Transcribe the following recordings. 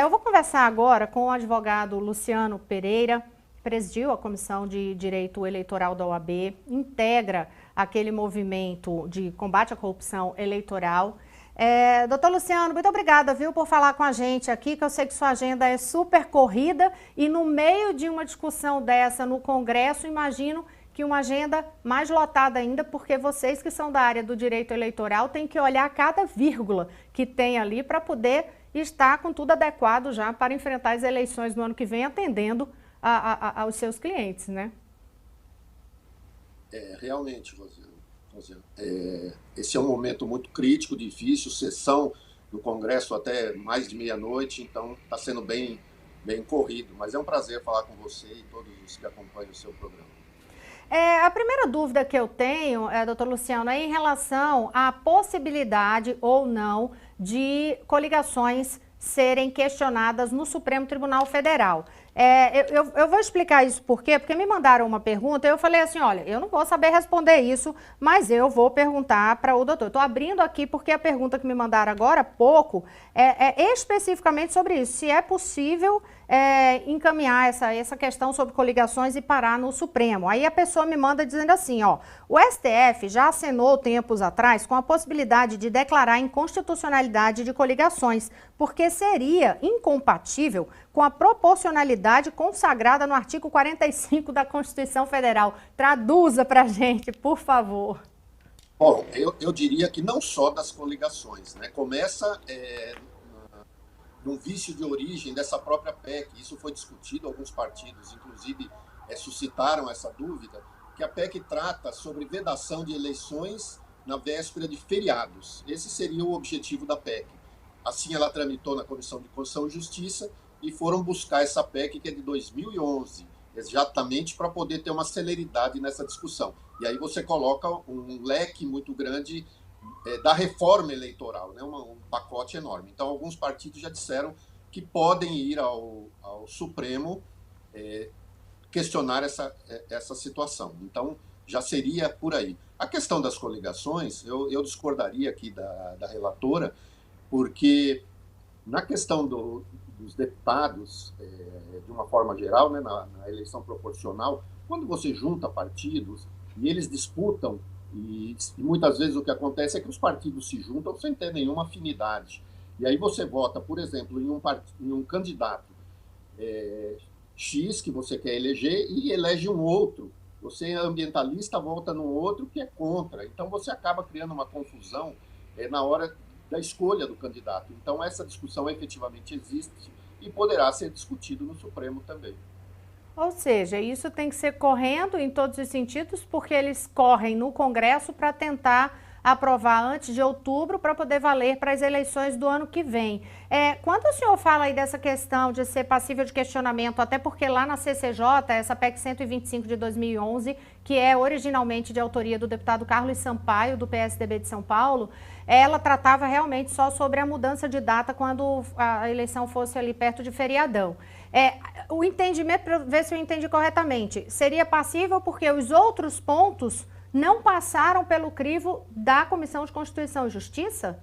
Eu vou conversar agora com o advogado Luciano Pereira, presidiu a Comissão de Direito Eleitoral da OAB, integra aquele movimento de combate à corrupção eleitoral. Doutor Luciano, muito obrigada, viu, por falar com a gente aqui, que eu sei que sua agenda é super corrida e no meio de uma discussão dessa no Congresso, imagino que uma agenda mais lotada ainda, porque vocês que são da área do direito eleitoral têm que olhar cada vírgula que tem ali para poder estar com tudo adequado já para enfrentar as eleições no ano que vem, atendendo aos seus clientes, né? Realmente, Rosiane, esse é um momento muito crítico, difícil, sessão do Congresso até mais de meia-noite, então está sendo bem corrido, mas é um prazer falar com você e todos os que acompanham o seu programa. A primeira dúvida que eu tenho, doutor Luciano, é em relação à possibilidade ou não de coligações serem questionadas no Supremo Tribunal Federal. Eu vou explicar isso por quê, porque me mandaram uma pergunta e eu falei assim, olha, eu não vou saber responder isso, mas eu vou perguntar para o doutor. Estou abrindo aqui porque a pergunta que me mandaram agora há pouco é especificamente sobre isso, se é possível encaminhar essa questão sobre coligações e parar no Supremo. Aí a pessoa me manda dizendo assim, ó, o STF já acenou tempos atrás com a possibilidade de declarar inconstitucionalidade de coligações, porque seria incompatível com a proporcionalidade consagrada no artigo 45 da Constituição Federal. Traduza para a gente, por favor. Bom, eu diria que não só das coligações, né? Começa num vício de origem dessa própria PEC. Isso foi discutido, alguns partidos, inclusive, suscitaram essa dúvida, que a PEC trata sobre vedação de eleições na véspera de feriados. Esse seria o objetivo da PEC. Assim, ela tramitou na Comissão de Constituição e Justiça e foram buscar essa PEC, que é de 2011, exatamente para poder ter uma celeridade nessa discussão. E aí você coloca um leque muito grande da reforma eleitoral, né? Um pacote enorme. Então, alguns partidos já disseram que podem ir ao Supremo questionar essa situação. Então, já seria por aí. A questão das coligações, eu discordaria aqui da relatora, porque na questão dos deputados, de uma forma geral, né, na eleição proporcional, quando você junta partidos e eles disputam, e muitas vezes o que acontece é que os partidos se juntam sem ter nenhuma afinidade. E aí você vota, por exemplo, em um candidato X que você quer eleger e elege um outro. Você é ambientalista, vota no outro que é contra. Então você acaba criando uma confusão na hora da escolha do candidato. Então essa discussão efetivamente existe e poderá ser discutido no Supremo também. Ou seja, isso tem que ser correndo em todos os sentidos, porque eles correm no Congresso para tentar aprovar antes de outubro para poder valer para as eleições do ano que vem. Quando o senhor fala aí dessa questão de ser passível de questionamento, até porque lá na CCJ, essa PEC 125 de 2011, que é originalmente de autoria do deputado Carlos Sampaio, do PSDB de São Paulo, ela tratava realmente só sobre a mudança de data quando a eleição fosse ali perto de feriadão. O entendimento, para ver se eu entendi corretamente, seria passível porque os outros pontos não passaram pelo crivo da Comissão de Constituição e Justiça?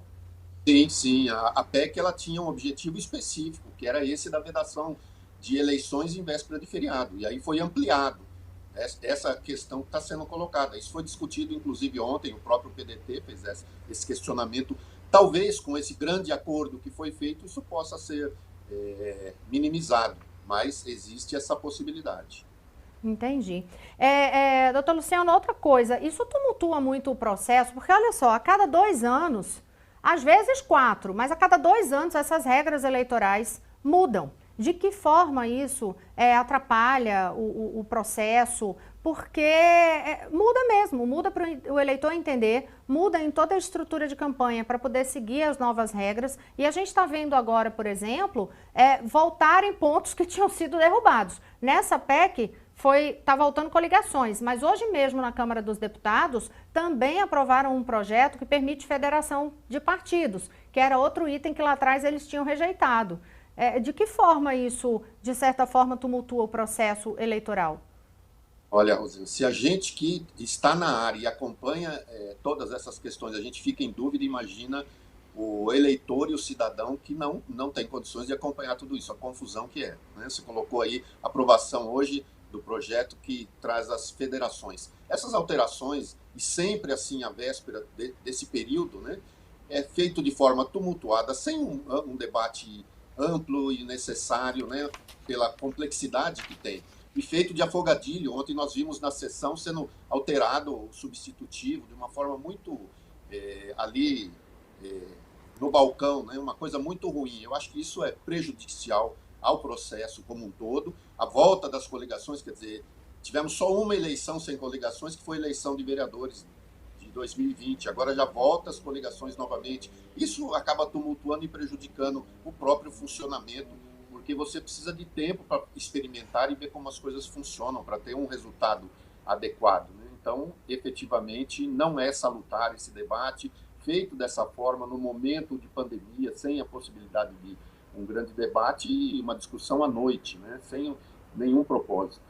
Sim. A PEC ela tinha um objetivo específico, que era esse da vedação de eleições em véspera de feriado. E aí foi ampliado essa questão que está sendo colocada. Isso foi discutido, inclusive, ontem, o próprio PDT fez esse questionamento. Talvez, com esse grande acordo que foi feito, isso possa ser minimizado, mas existe essa possibilidade. Entendi. Doutor Luciano, outra coisa, isso tumultua muito o processo, porque olha só, a cada 2 anos, às vezes 4, mas a cada 2 anos essas regras eleitorais mudam. De que forma isso atrapalha o processo? Porque muda mesmo, muda para o eleitor entender, muda em toda a estrutura de campanha para poder seguir as novas regras. E a gente está vendo agora, por exemplo, voltarem pontos que tinham sido derrubados. Nessa PEC está voltando coligações, mas hoje mesmo na Câmara dos Deputados também aprovaram um projeto que permite federação de partidos, que era outro item que lá atrás eles tinham rejeitado. De que forma isso, de certa forma, tumultua o processo eleitoral? Olha, Rosana, se a gente que está na área e acompanha todas essas questões, a gente fica em dúvida, imagina o eleitor e o cidadão que não tem condições de acompanhar tudo isso, a confusão que é. Né? Você colocou aí a aprovação hoje do projeto que traz as federações. Essas alterações, e sempre assim à véspera desse período, né, é feito de forma tumultuada, sem um debate amplo e necessário, né, pela complexidade que tem. E feito de afogadilho. Ontem nós vimos na sessão sendo alterado o substitutivo de uma forma muito ali no balcão, né, uma coisa muito ruim. Eu acho que isso é prejudicial ao processo como um todo. A volta das coligações, quer dizer, tivemos só uma eleição sem coligações, que foi a eleição de vereadores de 2020. Agora já volta as coligações novamente. Isso acaba tumultuando e prejudicando o próprio funcionamento, porque você precisa de tempo para experimentar e ver como as coisas funcionam, para ter um resultado adequado. Né? Então, efetivamente, não é salutar esse debate feito dessa forma, no momento de pandemia, sem a possibilidade de um grande debate e uma discussão à noite, né? Sem nenhum propósito.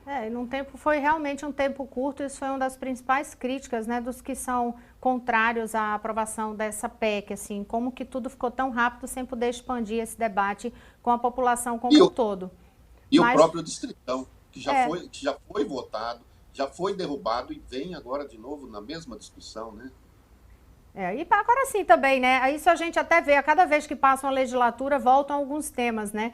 E num tempo, foi realmente um tempo curto, isso foi uma das principais críticas, né, dos que são contrários à aprovação dessa PEC, assim, como que tudo ficou tão rápido sem poder expandir esse debate com a população como um todo. E o próprio Distritão, que já foi votado, já foi derrubado e vem agora de novo na mesma discussão, né? E agora sim também, né? Isso a gente até vê, a cada vez que passa uma legislatura, voltam alguns temas, né?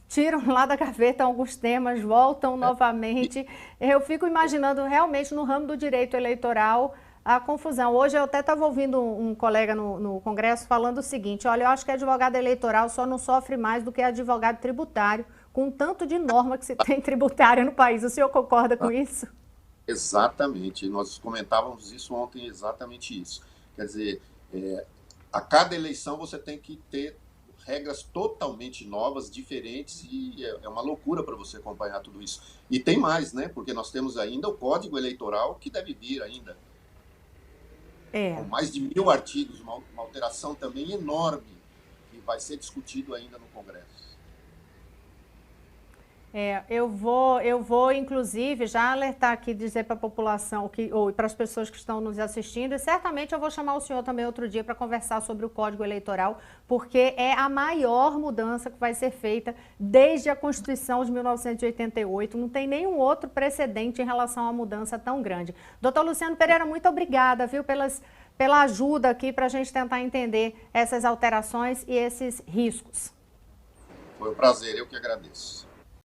Tiram lá da gaveta alguns temas, voltam novamente. Eu fico imaginando realmente no ramo do direito eleitoral a confusão. Hoje eu até estava ouvindo um colega no Congresso falando o seguinte: olha, eu acho que advogado eleitoral só não sofre mais do que advogado tributário, com o tanto de norma que se tem tributária no país. O senhor concorda com isso? Exatamente. Nós comentávamos isso ontem, exatamente isso. Quer dizer, a cada eleição você tem que ter regras totalmente novas, diferentes, e é uma loucura para você acompanhar tudo isso. E tem mais, né? Porque nós temos ainda o Código Eleitoral, que deve vir ainda. Com mais de 1000 artigos, uma alteração também enorme, que vai ser discutido ainda no Congresso. Eu vou, inclusive, já alertar aqui, dizer para a população, ou para as pessoas que estão nos assistindo, e certamente eu vou chamar o senhor também outro dia para conversar sobre o Código Eleitoral, porque é a maior mudança que vai ser feita desde a Constituição de 1988, não tem nenhum outro precedente em relação a uma mudança tão grande. Doutor Luciano Pereira, muito obrigada, viu, pela ajuda aqui para a gente tentar entender essas alterações e esses riscos. Foi um prazer, eu que agradeço.